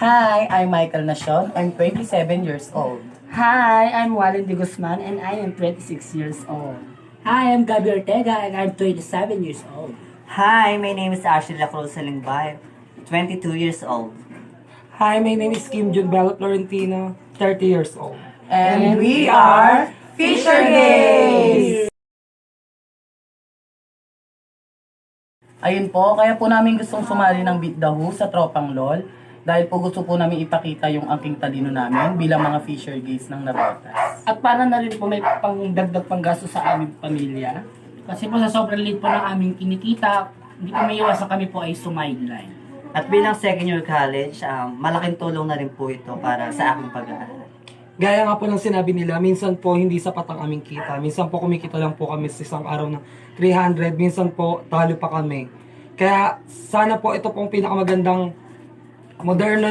Hi, I'm Michael Nacion. I'm 27 years old. Hi, I'm Walid de Guzman and I am 26 years old. Hi, I'm Gabi Ortega and I'm 27 years old. Hi, my name is Ashley Lacruz Salingbay, 22 years old. Hi, my name is Kim Jun Bello Florentino, 30 years old. And we are Fisher Gays! Ayun po, kaya po namin gustong sumali ng Beat the Who sa Tropang LOL dahil po gusto po namin ipakita yung angking talino namin bilang mga Fisher Gays ng Navotas. At para na rin po may pangdagdag panggasto sa aming pamilya. Kasi po sa sobrang liit po ng aming kinikita, hindi po may iwasan kami po ay sumideline. At bilang second year college, malaking tulong na rin po ito para sa aking pag-aaral. Gaya nga po ng sinabi nila, minsan po hindi sapat ang aming kita. Minsan po kumikita lang po kami sa isang araw ng 300, minsan po talo pa kami. Kaya sana po ito pong pinakamagandang moderno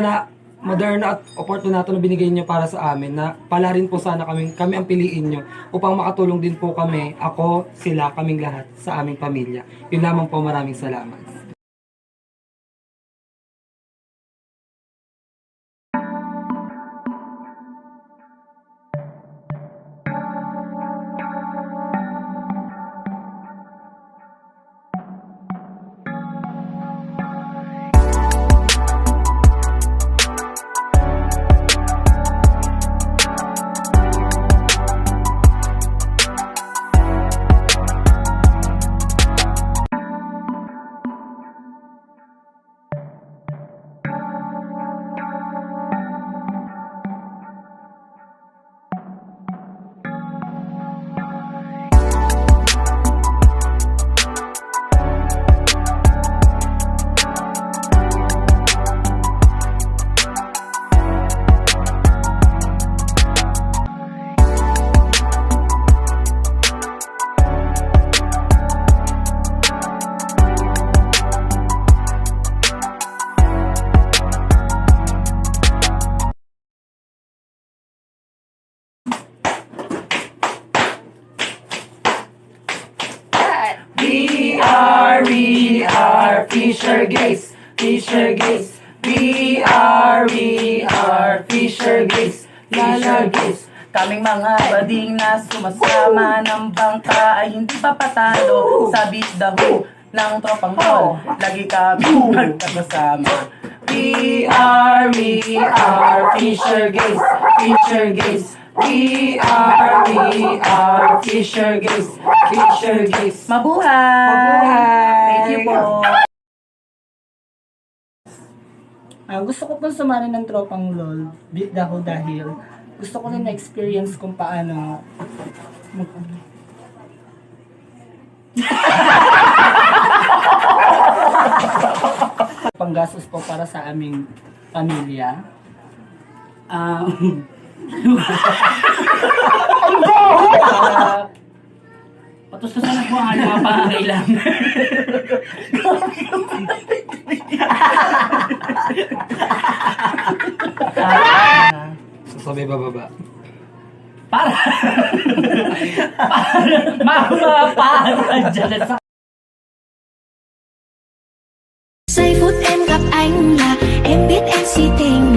at opportunity na binigay niyo para sa amin na pala rin po sana kami ang piliin niyo upang makatulong din po kami, ako, sila, kaming lahat sa aming pamilya. Yun lamang po, maraming salamat. We are Fisher Gays, Fisher Gays. We are Fisher Gays, Fisher Gays. Kaming mga bading na sumasama ng bangka ay hindi papatalo sa Beat the Who ng Tropang LOL. Lagi kami magkakasama. We are Fisher Gays, Fisher Gays. We are Fisher Gays, Fisher Gays. Mabuhay! Mabuhay! Thank you po. Gusto ko pong sumali ng Tropang LOL, Beat the Who dahil gusto ko rin na-experience kung paano panggastos po para sa aming pamilya. Patustusan na po ang mga pangangailangan. Sasabi bababa. Para mapapaan dyan sa Giây phút em gặp anh là em biết em si tình